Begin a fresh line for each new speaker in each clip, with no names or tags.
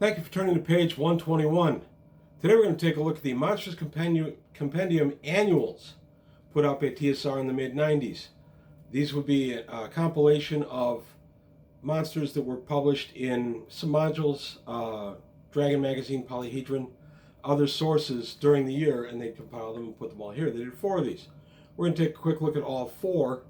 Thank you for turning to page 121. Today we're going to take a look at the Monstrous Compendium Annuals put out by TSR in the mid-90s. These would be a compilation of monsters that were published in some modules, Dragon Magazine, Polyhedron, other sources during the year, and they compiled them and put them all here. They did 4 of these. We're going to take a quick look at all 4,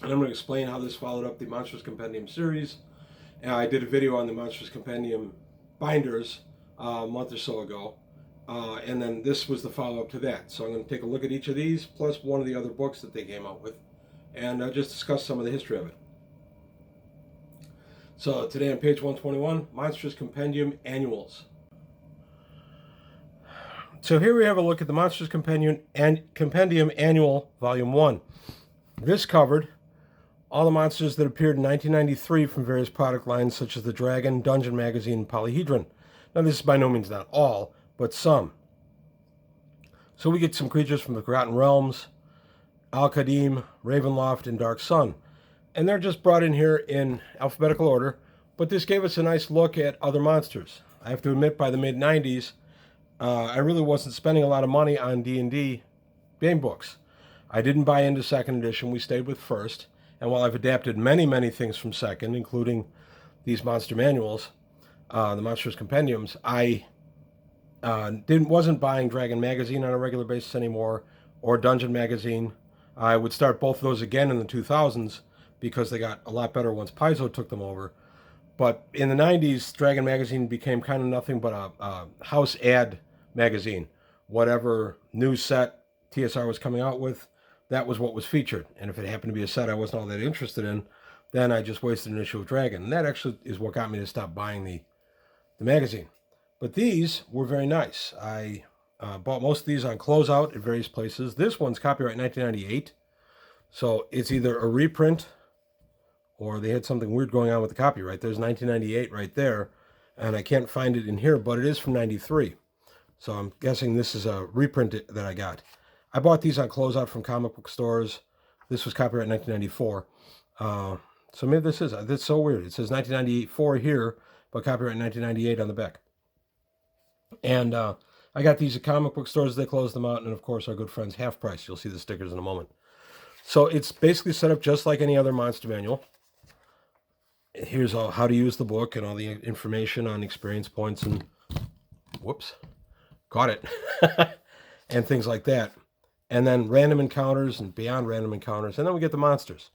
and I'm going to explain how this followed up the Monstrous Compendium series. I did a video on the Monstrous Compendium binders a month or so ago, and then this was the follow-up to that. So I'm going to take a look at each of these, plus one of the other books that they came out with, and just discuss some of the history of it. So today on page 121, Monstrous Compendium Annuals. So here we have a look at the Monstrous Compendium Annual, Volume 1. This covered all the monsters that appeared in 1993 from various product lines such as the Dragon, Dungeon Magazine, and Polyhedron. Now this is by no means not all, but some. So we get some creatures from the Forgotten Realms, Al-Qadim, Ravenloft, and Dark Sun. And they're just brought in here in alphabetical order, but this gave us a nice look at other monsters. I have to admit, by the mid-90s, I really wasn't spending a lot of money on D&D game books. I didn't buy into second edition, we stayed with first. And while I've adapted many things from second, including these monster manuals, the Monstrous Compendiums, I wasn't buying Dragon Magazine on a regular basis anymore, or Dungeon Magazine. I would start both of those again in the 2000s because they got a lot better once Paizo took them over. But in the 90s, Dragon Magazine became kind of nothing but a house ad magazine. Whatever new set TSR was coming out with, that was what was featured. And if it happened to be a set I wasn't all that interested in, then I just wasted an issue of Dragon. And that actually is what got me to stop buying the magazine. But these were very nice. I bought most of these on closeout at various places. This one's copyright 1998. So it's either a reprint or they had something weird going on with the copyright. There's 1998 right there. And I can't find it in here, but it is from 93. So I'm guessing this is a reprint that I got. I bought these on closeout from comic book stores. This was copyright 1994. So maybe this is, that's so weird. It says 1994 here, but copyright 1998 on the back. And I got these at comic book stores. They closed them out. And of course, our good friends Half Price. You'll see the stickers in a moment. So it's basically set up just like any other monster manual. Here's all how to use the book and all the information on experience points and, whoops, caught it, and things like that. And then random encounters and beyond random encounters. And then we get the monsters.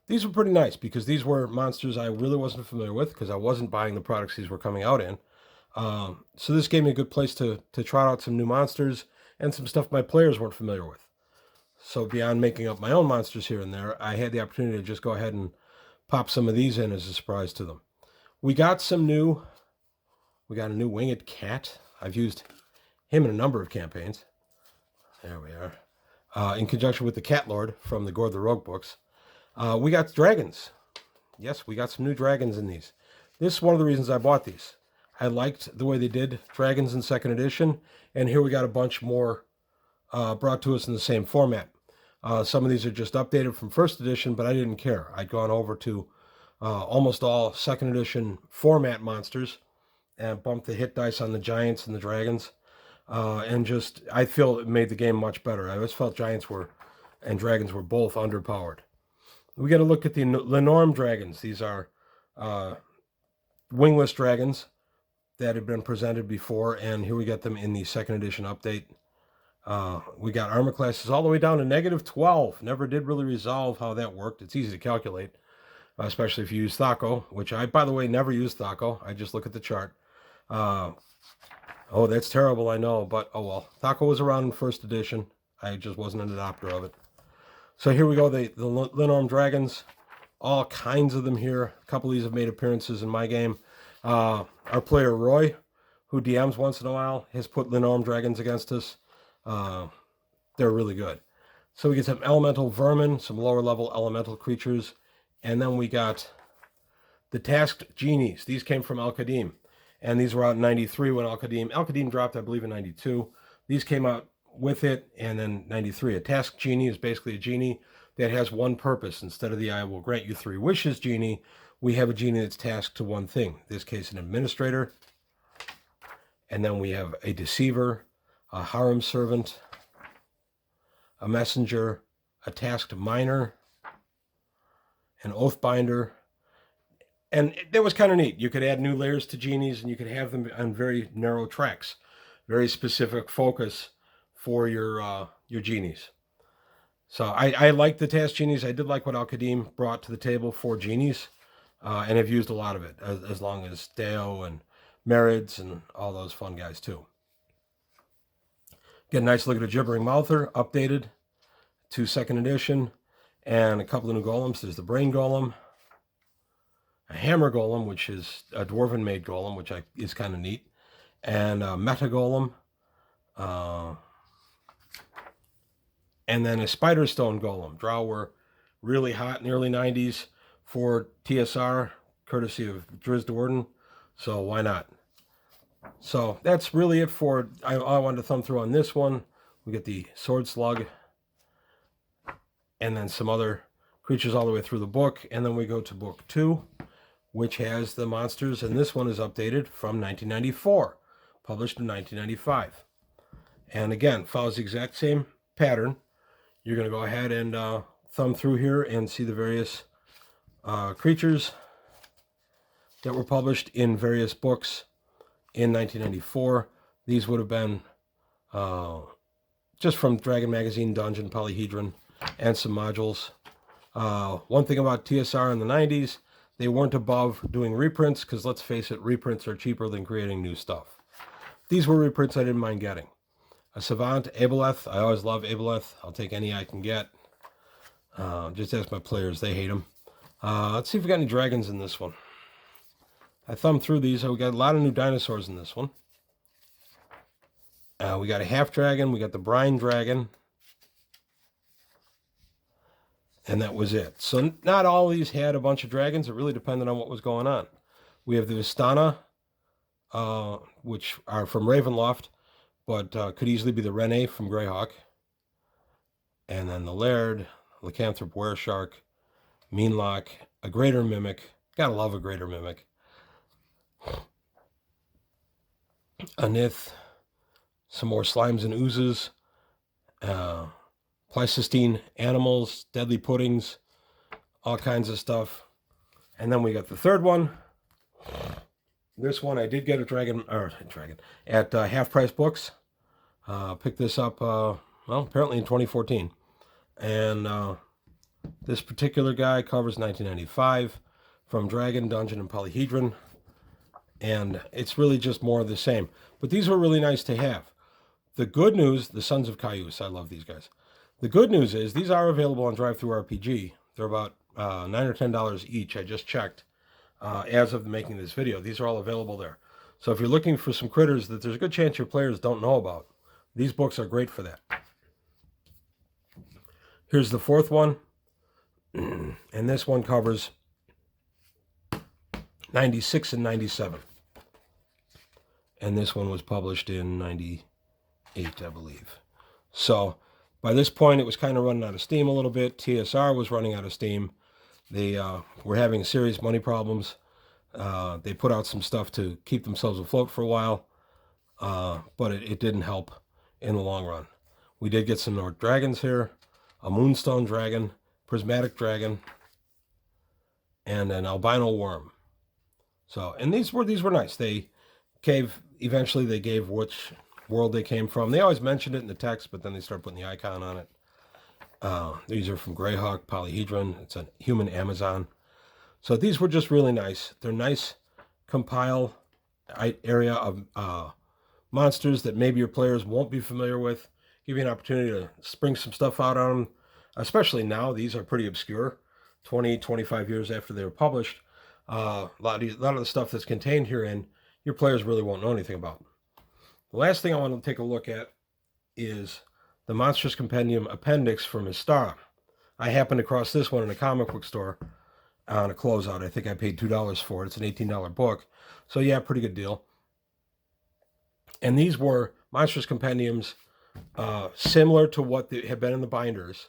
These were pretty nice because these were monsters I really wasn't familiar with because I wasn't buying the products these were coming out in. So this gave me a good place to trot out some new monsters and some stuff my players weren't familiar with. So beyond making up my own monsters here and there, I had the opportunity to just go ahead and pop some of these in as a surprise to them. We got a new winged cat. I've used him in a number of campaigns. There we are. In conjunction with the Cat Lord from the Gord the Rogue books. We got dragons. Yes, we got some new dragons in these. This is one of the reasons I bought these. I liked the way they did dragons in second edition, and here we got a bunch more brought to us in the same format. Some of these are just updated from first edition, but I didn't care. I'd gone over to almost all second edition format monsters and bumped the hit dice on the giants and the dragons. And just, I feel it made the game much better. I always felt giants and dragons were both underpowered. We got to look at the Lenorm Dragons. These are wingless dragons that had been presented before, and here we get them in the second edition update. We got armor classes all the way down to -12. Never did really resolve how that worked. It's easy to calculate, especially if you use Thaco, which I, by the way, never use Thaco. I just look at the chart. Oh, that's terrible, I know, but oh well. Thaco was around in first edition. I just wasn't an adopter of it. So here we go, the Lynn Arm Dragons. All kinds of them here. A couple of these have made appearances in my game. Our player Roy, who DMs once in a while, has put Lynn Arm Dragons against us. They're really good. So we get some elemental vermin, some lower level elemental creatures, and then we got the tasked genies. These came from Al-Qadim. And these were out in 93 when Al-Qadim dropped, I believe, in 92. These came out with it, and then 93. A task genie is basically a genie that has one purpose. Instead of the I will grant you 3 wishes genie, we have a genie that's tasked to one thing. In this case, an administrator. And then we have a deceiver, a harem servant, a messenger, a tasked miner, an oathbinder. And that was kind of neat. You could add new layers to genies, and you could have them on very narrow tracks, very specific focus for your genies. So I like the task genies. I did like what Al-Qadim brought to the table for genies, and have used a lot of it, as long as Deo and Merids and all those fun guys too. Get a nice look at a Gibbering Mouther, updated to 2nd edition, and a couple of new golems. There's the Brain Golem, a Hammer Golem, which is a Dwarven made golem, which is kind of neat, and a Meta Golem, and then a Spider Stone Golem. Drow were really hot in the early 90s for TSR, courtesy of Drizzt Do'Urden, so why not? So that's really it for I wanted to thumb through on this one. We get the Sword Slug, and then some other creatures all the way through the book, and then we go to book 2, which has the monsters, and this one is updated from 1994, published in 1995. And again, follows the exact same pattern. You're going to go ahead and thumb through here and see the various creatures that were published in various books in 1994. These would have been just from Dragon Magazine, Dungeon, Polyhedron, and some modules. One thing about TSR in the 90s, they weren't above doing reprints, because let's face it, reprints are cheaper than creating new stuff. These were reprints I didn't mind getting. A Savant, Aboleth. I always love Aboleth. I'll take any I can get. Just ask my players. They hate them. Let's see if we got any dragons in this one. I thumbed through these. We got a lot of new dinosaurs in this one. We got a half dragon. We got the Brine Dragon. And that was it. So not all of these had a bunch of dragons. It really depended on what was going on. We have the Vistana, which are from Ravenloft, but could easily be the Rene from Greyhawk. And then the Laird, Lycanthrope Wereshark, Meanlock, a Greater Mimic. Gotta love a Greater Mimic. A Nith, some more slimes and oozes, Pleistocene animals, deadly puddings, all kinds of stuff. And then we got the third one. This one I did get at Half Price Books. Picked this up, well, apparently in 2014. And this particular guy covers 1995 from Dragon, Dungeon, and Polyhedron. And it's really just more of the same. But these were really nice to have. The good news, the Sons of Caius, I love these guys. The good news is these are available on DriveThruRPG. They're about $9 or $10 each. I just checked as of making this video. These are all available there. So if you're looking for some critters that there's a good chance your players don't know about, these books are great for that. Here's the fourth one. And this one covers 96 and 97. And this one was published in 98, I believe. So by this point, it was kind of running out of steam a little bit. TSR was running out of steam. They were having serious money problems. They put out some stuff to keep themselves afloat for a while, but it didn't help in the long run. We did get some North Dragons here, a Moonstone Dragon, Prismatic Dragon, and an Albino Worm. So, and these were nice. Eventually they gave which world they came from. They always mentioned it in the text, but then they start putting the icon on it. These are from Greyhawk, Polyhedron. It's a human Amazon. So these were just really nice. They're nice compile area of monsters that maybe your players won't be familiar with. Give you an opportunity to spring some stuff out on them. Especially now, these are pretty obscure. 20, 25 years after they were published. A lot of the stuff that's contained herein, your players really won't know anything about. The last thing I want to take a look at is the Monstrous Compendium Appendix from Mystara. I happened across this one in a comic book store on a closeout. I think I paid $2 for it. It's an $18 book. So yeah, pretty good deal. And these were Monstrous Compendiums similar to what they had been in the binders.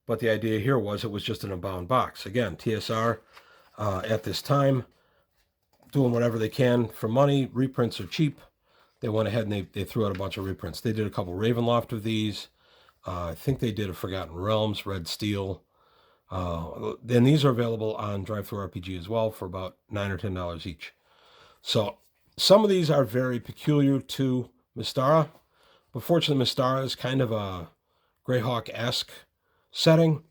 But the idea here was it was just an unbound box. Again, TSR, at this time, doing whatever they can for money. Reprints are cheap. They went ahead and they threw out a bunch of reprints. They did a couple Ravenloft of these. I think they did a Forgotten Realms, Red Steel. And these are available on DriveThruRPG as well for about $9 or $10 each. So some of these are very peculiar to Mystara, but fortunately Mystara is kind of a Greyhawk-esque setting,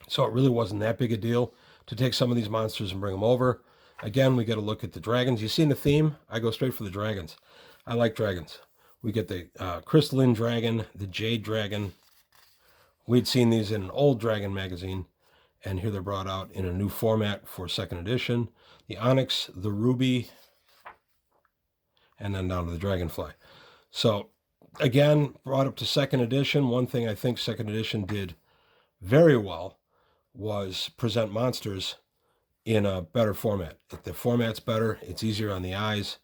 so it really wasn't that big a deal to take some of these monsters and bring them over. Again, we got to look at the dragons. You see the theme? I go straight for the dragons. I like dragons. We get the Crystalline Dragon, the Jade Dragon. We'd seen these in an old Dragon magazine, and here they're brought out in a new format for 2nd edition. The Onyx, the Ruby, and then down to the Dragonfly. So, again, brought up to 2nd edition. One thing I think 2nd edition did very well was present monsters in a better format. The format's better. It's easier on the eyes.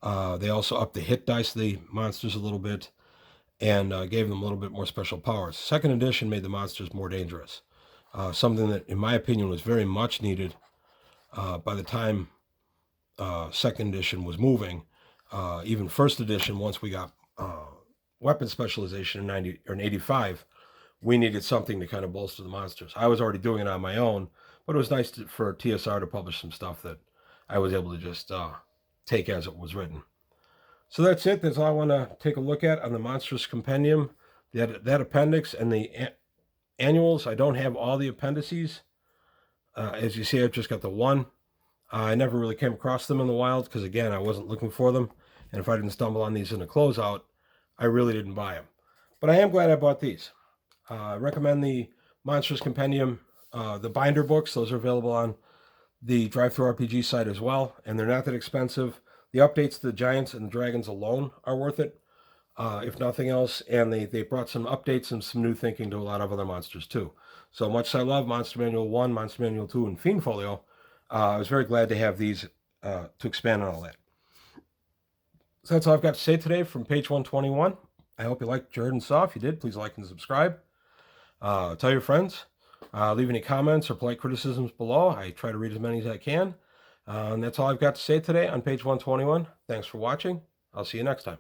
They also upped the hit dice of the monsters a little bit and gave them a little bit more special powers. 2nd edition made the monsters more dangerous. Something that, in my opinion, was very much needed by the time 2nd edition was moving. Even 1st edition, once we got weapon specialization in 90 or in 85, we needed something to kind of bolster the monsters. I was already doing it on my own, but it was nice for TSR to publish some stuff that I was able to just take as it was written. So that's it. That's all I want to take a look at on the Monstrous Compendium. That appendix and the annuals. I don't have all the appendices. As you see, I've just got the one. I never really came across them in the wild because, again, I wasn't looking for them. And if I didn't stumble on these in a closeout, I really didn't buy them. But I am glad I bought these. I recommend the Monstrous Compendium, the binder books. Those are available on the DriveThruRPG site as well, and they're not that expensive. The updates to the Giants and the Dragons alone are worth it, if nothing else, and they brought some updates and some new thinking to a lot of other monsters too. So much as I love Monster Manual 1, Monster Manual 2, and Fiend Folio, I was very glad to have these to expand on all that. So that's all I've got to say today from page 121. I hope you liked what you heard and saw. If you did, please like and subscribe. Tell your friends. Leave any comments or polite criticisms below. I try to read as many as I can. And that's all I've got to say today on page 121. Thanks for watching. I'll see you next time.